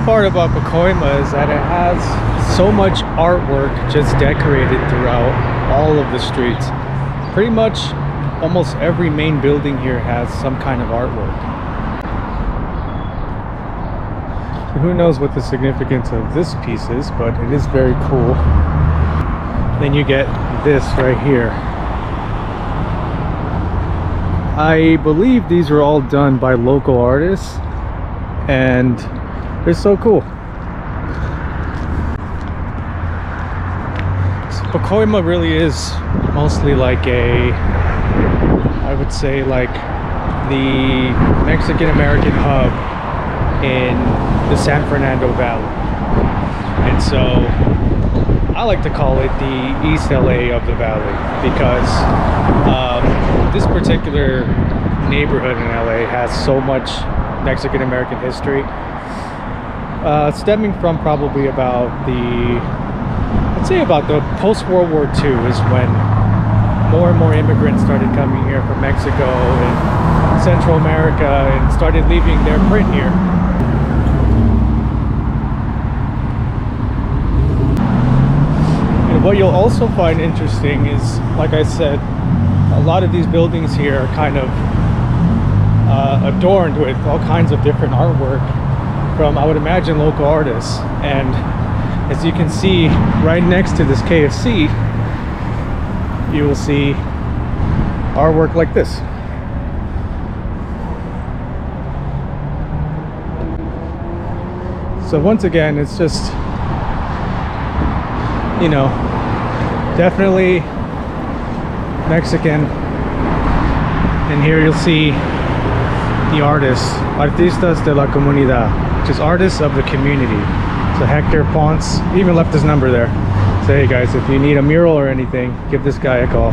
part about Pacoima is that it has so much artwork just decorated throughout all of the streets. Pretty much almost every main building here has some kind of artwork. So who knows what the significance of this piece is, but it is very cool. Then you get this right here. I believe these are all done by local artists, and they're so cool. So Pacoima really is mostly like I would say like the Mexican-American hub in the San Fernando Valley. And so I like to call it the East LA of the valley, because this particular neighborhood in LA has so much Mexican-American history, stemming from probably about I'd say about the post-World War II is when more and more immigrants started coming here from Mexico and Central America and started leaving their print here. And what you'll also find interesting is, like I said, a lot of these buildings here are kind of adorned with all kinds of different artwork from, I would imagine, local artists. And as you can see right next to this KFC, you will see artwork like this. So once again, it's just, you know, definitely Mexican. And here you'll see the artists, Artistas de la Comunidad, which is artists of the community. So Hector Ponce even left his number there. So hey guys, if you need a mural or anything, give this guy a call.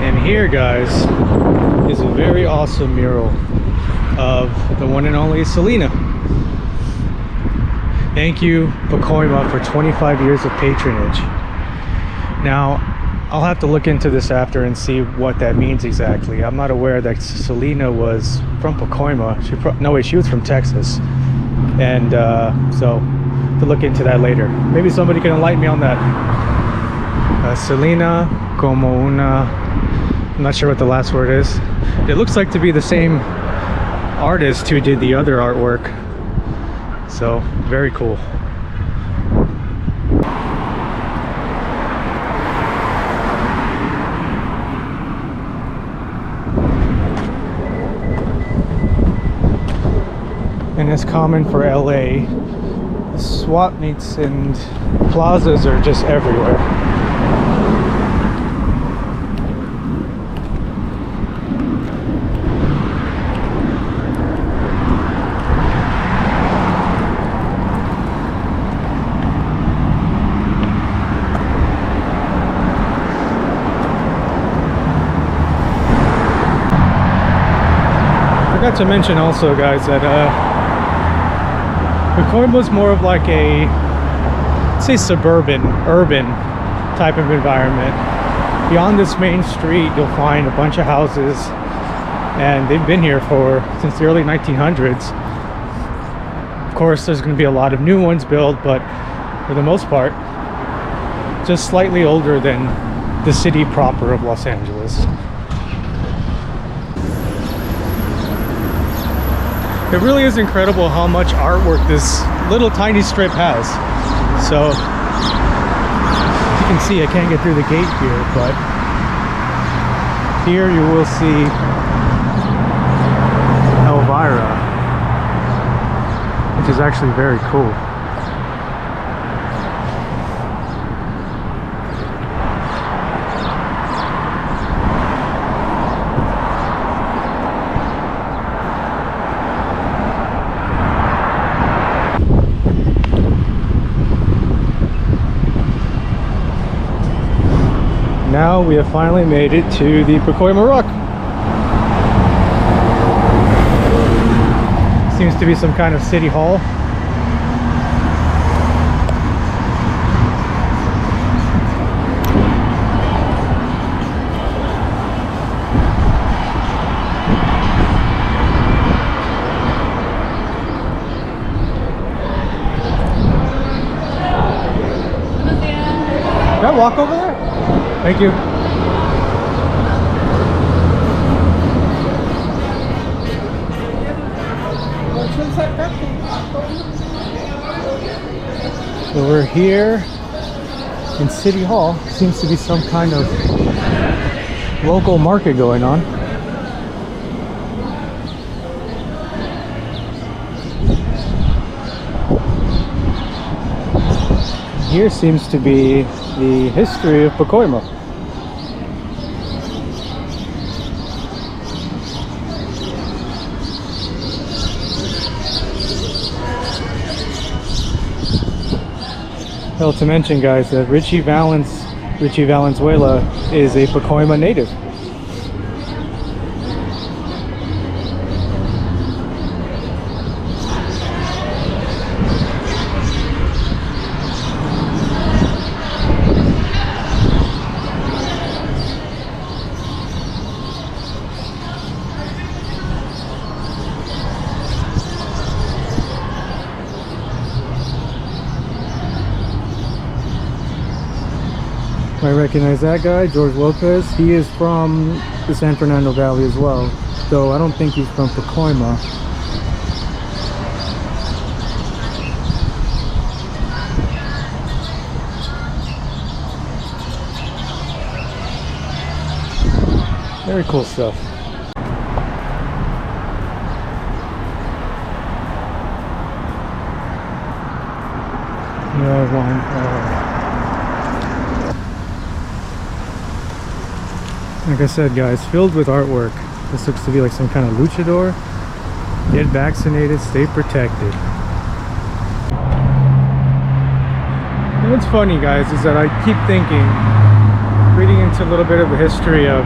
And here, guys, is a very awesome mural of the one and only Selena. Thank you, Pacoima, for 25 years of patronage. Now, I'll have to look into this after and see what that means exactly. I'm not aware that Selena was from Pacoima. She was from Texas. And so, to look into that later. Maybe somebody can enlighten me on that. Selena como una... I'm not sure what the last word is. It looks like to be the same artist who did the other artwork. So, very cool. And as common for LA, the swap meets and plazas are just everywhere. I forgot to mention also, guys, that Pacoima was more of like a, say, suburban, urban type of environment. Beyond this main street, you'll find a bunch of houses, and they've been here since the early 1900s. Of course, there's going to be a lot of new ones built, but for the most part, just slightly older than the city proper of Los Angeles. It really is incredible how much artwork this little tiny strip has. So, you can see I can't get through the gate here, but here you will see Elvira, which is actually very cool. Now we have finally made it to the Pacoima Rock. Seems Seems to be some kind of city hall. Can I walk over there? Thank you. So we're here in City Hall. Seems to be some kind of local market going on. Here seems to be the history of Pacoima. Well, to mention, guys, that Richie Valenzuela is a Pacoima native. I recognize that guy, George Lopez. He is from the San Fernando Valley as well, though I don't think he's from Pacoima. Very cool stuff. Like I said, guys, filled with artwork. This looks to be like some kind of luchador. Get vaccinated, stay protected. And what's funny, guys, is that I keep thinking, reading into a little bit of the history of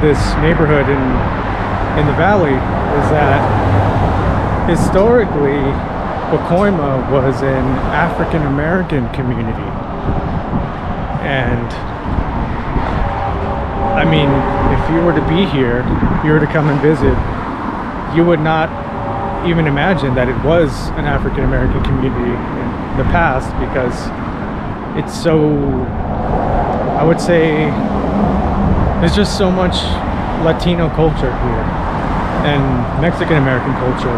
this neighborhood in the valley, is that historically Pacoima was an African American community. And I mean, if you were to be here, you were to come and visit, you would not even imagine that it was an African American community in the past, because it's so, I would say, there's just so much Latino culture here and Mexican American culture.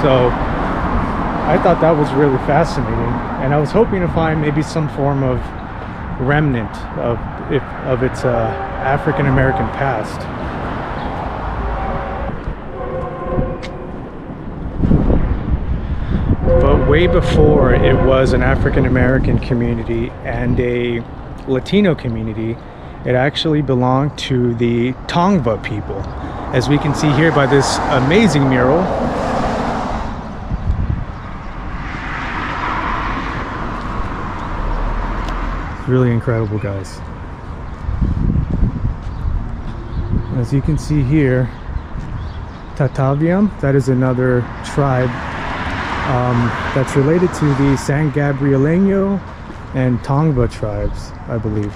So I thought that was really fascinating, and I was hoping to find maybe some form of remnant of its African American past. But way before it was an African American community and a Latino community, it actually belonged to the Tongva people, as we can see here by this amazing mural. Really incredible, guys. As you can see here, Tataviam, that is another tribe that's related to the San Gabrieleño and Tongva tribes, I believe.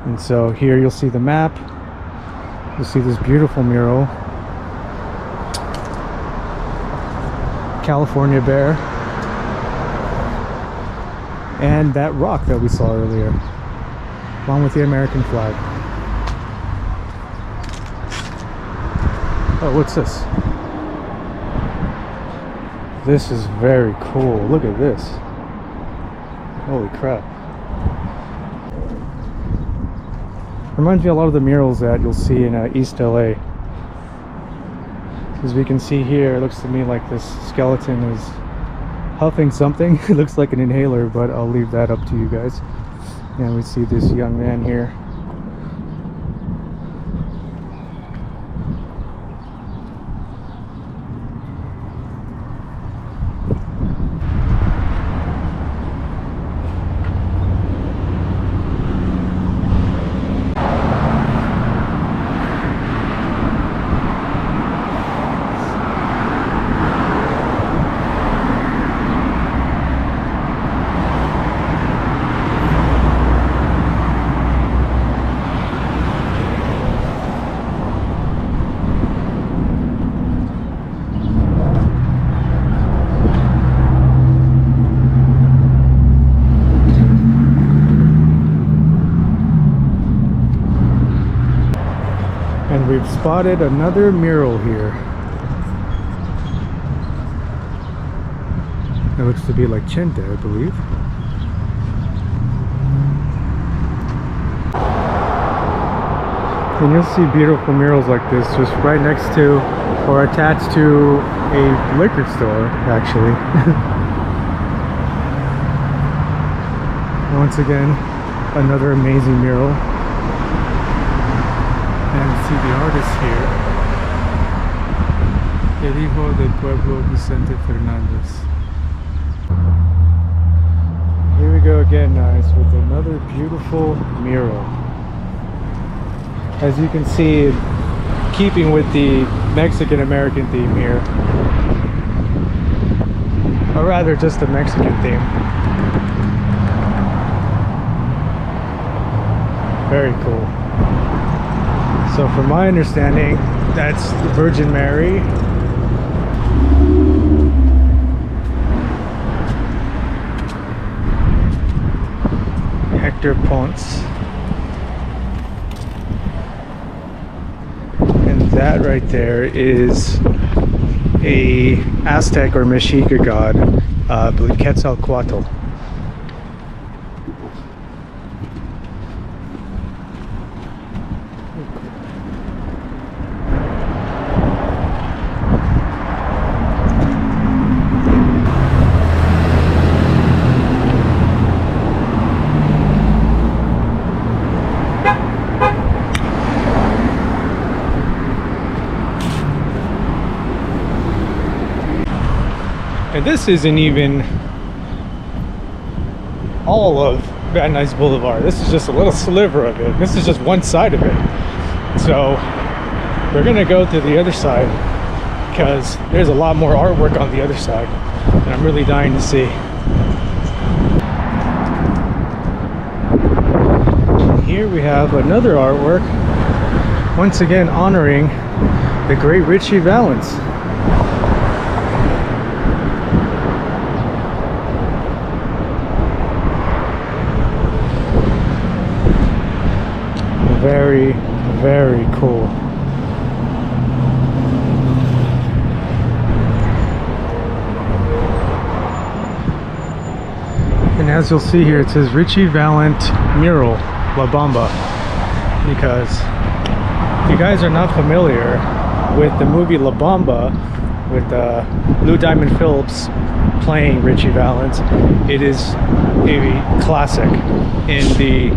And so here you'll see the map. You'll see this beautiful mural. California bear. And that rock that we saw earlier, along with the American flag. Oh, what's this? This is very cool. Look at this. Holy crap. Reminds me a lot of the murals that you'll see in East LA. As we can see here, it looks to me like this skeleton is huffing something. It looks like an inhaler, but I'll leave that up to you guys. And we see this young man here. we've spotted another mural here. It looks to be like Chente, I believe. And you'll see beautiful murals like this just right next to or attached to a liquor store, actually. Once again, another amazing mural. And see the artist here. El hijo del pueblo Vicente Fernández. Here we go again, guys, with another beautiful mural. As you can see, keeping with the Mexican-American theme here, or rather just the Mexican theme. Very cool. So from my understanding, that's the Virgin Mary. Hector Ponce. And that right there is a Aztec or Mexica god, I believe Quetzalcoatl. And this isn't even all of Van Nuys Boulevard. This is just a little sliver of it. This is just one side of it. So we're gonna go to the other side because there's a lot more artwork on the other side and I'm really dying to see. Here we have another artwork, once again honoring the great Richie Valens. Very, very cool. And as you'll see here, it says Richie Valent Mural, La Bamba. Because if you guys are not familiar with the movie La Bamba, with Lou Diamond Phillips playing Richie Valens, it is a classic in the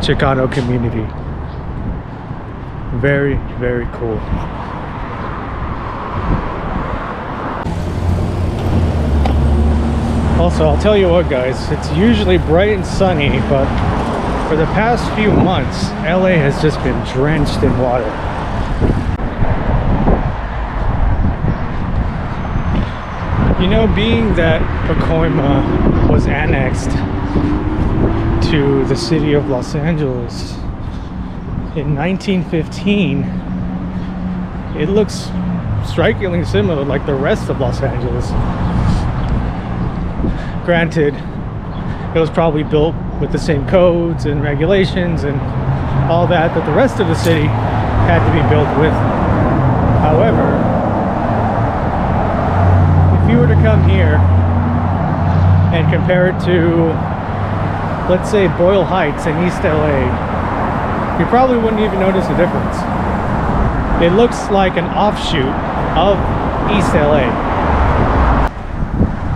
Chicano community. Very, very cool. Also, I'll tell you what, guys, it's usually bright and sunny, but for the past few months, LA has just been drenched in water. You know, being that Pacoima was annexed to the city of Los Angeles in 1915, it looks strikingly similar like the rest of Los Angeles. Granted, it was probably built with the same codes and regulations and all that the rest of the city had to be built with. However, if you were to come here and compare it to, let's say, Boyle Heights in East LA, you probably wouldn't even notice a difference. It looks like an offshoot of East LA.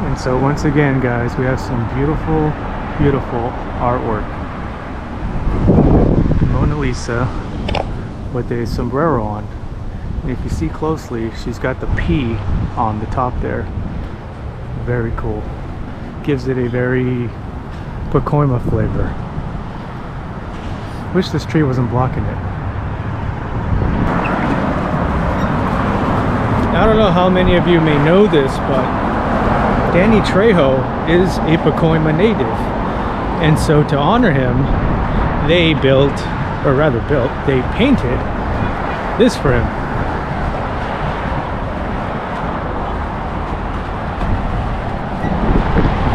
And so once again, guys, we have some beautiful, beautiful artwork. Mona Lisa with a sombrero on. And if you see closely, she's got the P on the top there. Very cool. Gives it a very Pacoima flavor. Wish this tree wasn't blocking it. I don't know how many of you may know this, but Danny Trejo is a Pacoima native. And so to honor him, they they painted this for him.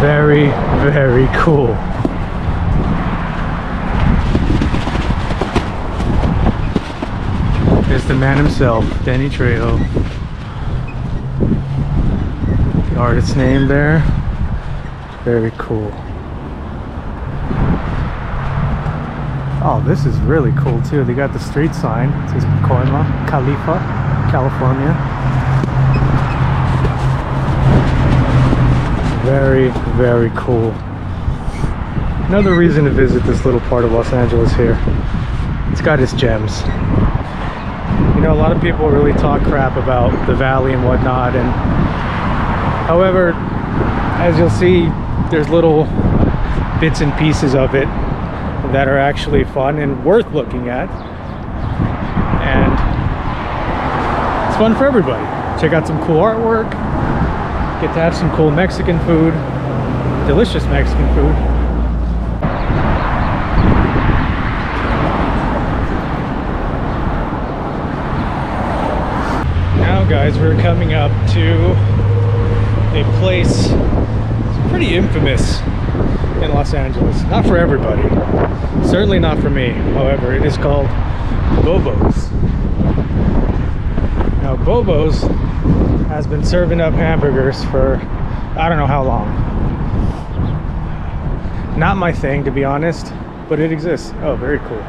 Very, very cool. There's the man himself, Danny Trejo. The artist's name there. Very cool. Oh, this is really cool too. They got the street sign. It says Pacoima, Khalifa, California. Very, very cool. Another reason to visit this little part of Los Angeles here. It's got its gems. You know, a lot of people really talk crap about the valley and whatnot, and however, as you'll see, there's little bits and pieces of it that are actually fun and worth looking at, and it's fun for everybody. Check out some cool artwork, get to have some cool Mexican food, delicious Mexican food. Now guys, we're coming up to a place pretty infamous in Los Angeles. Not for everybody, certainly not for me. However, it is called Bobo's. Now Bobo's has been serving up hamburgers for I don't know how long. Not my thing, to be honest, but it exists. Oh, very cool.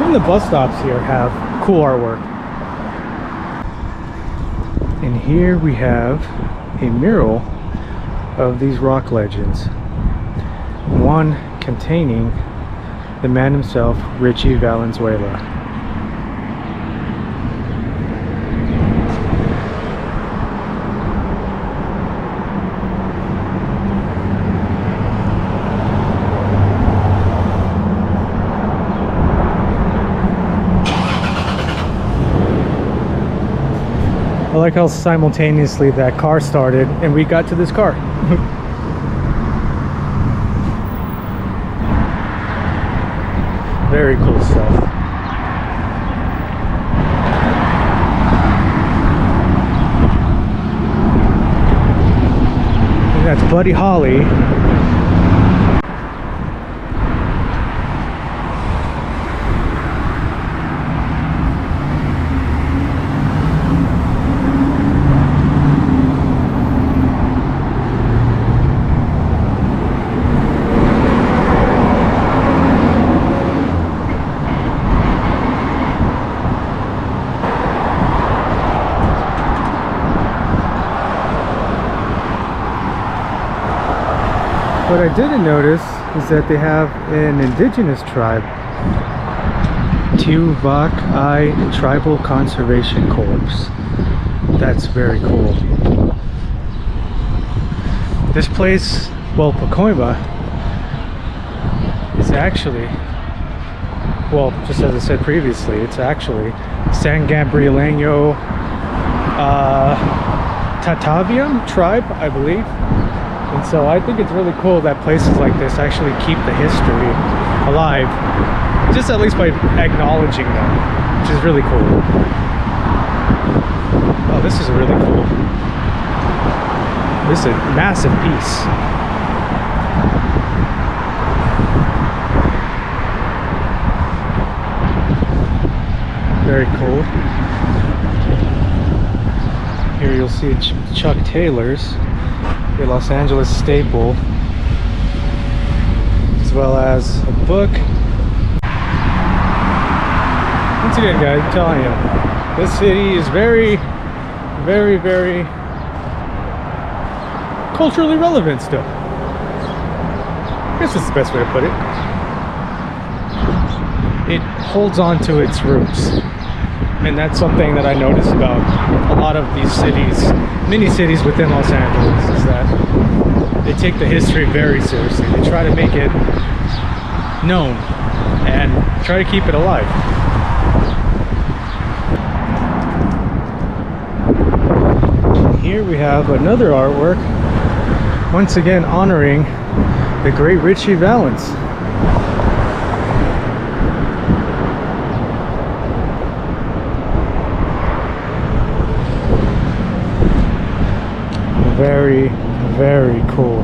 Even the bus stops here have cool artwork. And here we have a mural of these rock legends. One containing the man himself, Richie Valenzuela. I like how simultaneously that car started and we got to this car. Very cool stuff. And that's Buddy Holly. What I didn't notice is that they have an indigenous tribe, Tuvac-I Tribal Conservation Corps. That's very cool. This place, well, Pacoima, is actually, well, just as I said previously, it's actually San Gabrielino Tataviam tribe, I believe. And so I think it's really cool that places like this actually keep the history alive, just at least by acknowledging them, which is really cool. Oh, this is really cool. This is a massive piece. Very cool. Here you'll see Chuck Taylor's, a Los Angeles staple, as well as a book. Once again, guys, I'm telling you, this city is very, very, very culturally relevant still. I guess that's the best way to put it. It holds on to its roots. And that's something that I notice about a lot of these cities, many cities within Los Angeles, is that they take the history very seriously. They try to make it known and try to keep it alive. Here we have another artwork, once again honoring the great Richie Valens. Very, very cool.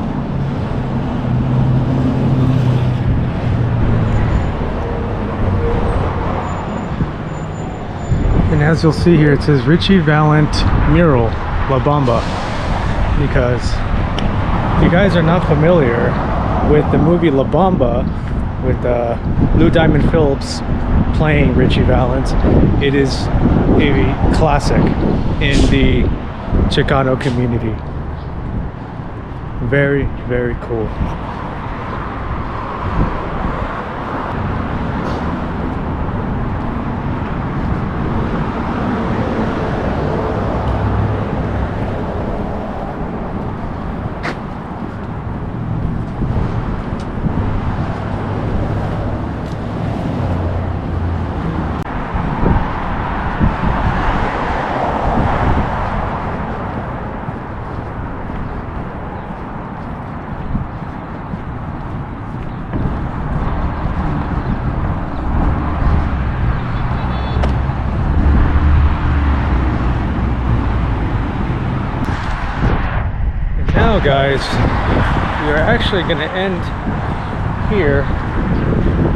And as you'll see here, it says Richie Valent Mural, La Bamba. Because if you guys are not familiar with the movie La Bamba, with Lou Diamond Phillips playing Richie Valens, it is a classic in the Chicano community. Very, very cool. Now guys, we are actually going to end here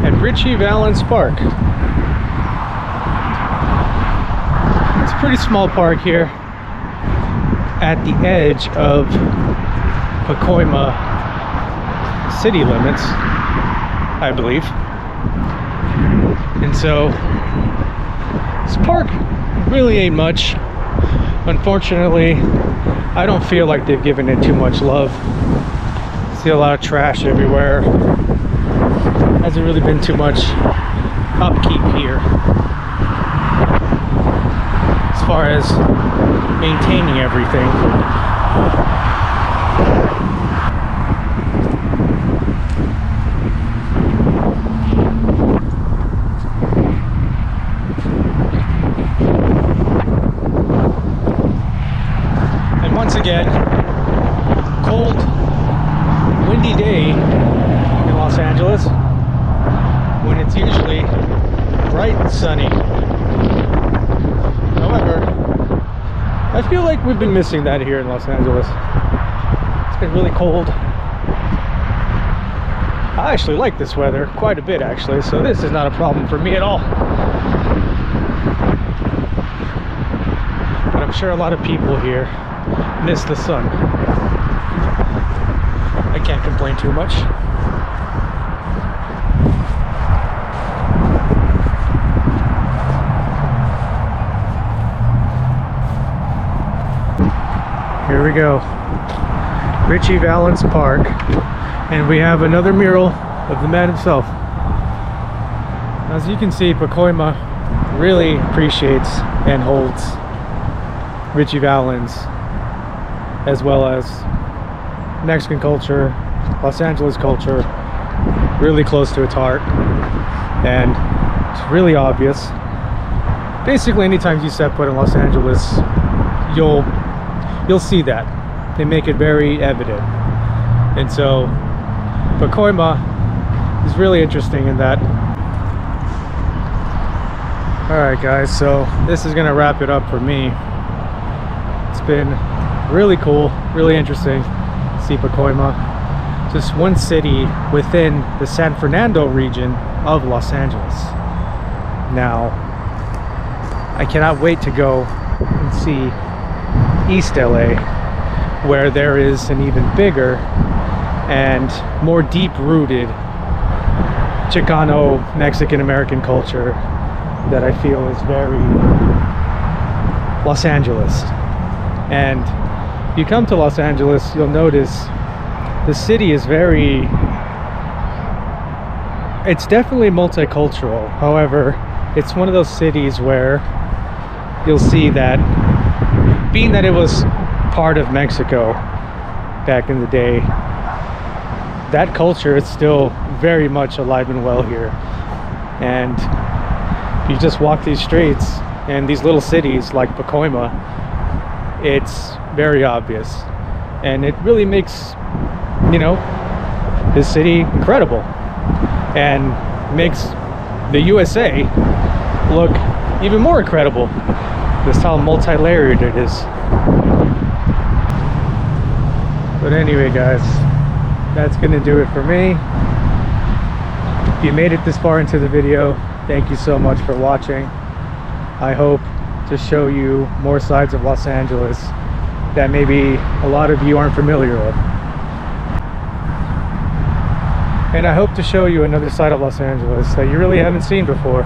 at Richie Valens Park. It's a pretty small park here at the edge of Pacoima city limits, I believe. And so this park really ain't much. Unfortunately, I don't feel like they've given it too much love. See a lot of trash everywhere. Hasn't really been too much upkeep here as far as maintaining everything. Once again, cold, windy day in Los Angeles when it's usually bright and sunny. However, I feel like we've been missing that here in Los Angeles. It's been really cold. I actually like this weather quite a bit actually, so this is not a problem for me at all. But I'm sure a lot of people here miss the sun. I can't complain too much. Here we go, Richie Valens Park, and we have another mural of the man himself. As you can see, Pacoima really appreciates and holds Richie Valens, as well as Mexican culture, Los Angeles culture, really close to its heart. And it's really obvious. Basically, anytime you step foot in Los Angeles, you'll see that. They make it very evident. And so Pacoima is really interesting in that. Alright guys, so this is gonna wrap it up for me. It's been really cool, really interesting to see Pacoima, just one city within the San Fernando region of Los Angeles. Now, I cannot wait to go and see East LA, where there is an even bigger and more deep-rooted Chicano Mexican American culture that I feel is very Los Angeles. And you come to Los Angeles, you'll notice the city is it's definitely multicultural. However, it's one of those cities where you'll see that, being that it was part of Mexico back in the day, that culture is still very much alive and well here. And you just walk these streets and these little cities like Pacoima, it's very obvious, and it really makes, you know, this city incredible and makes the USA look even more incredible. That's how multi-layered it is. But anyway guys, that's gonna do it for me. If you made it this far into the video, thank you so much for watching. I hope to show you more sides of Los Angeles that maybe a lot of you aren't familiar with. And I hope to show you another side of Los Angeles that you really haven't seen before.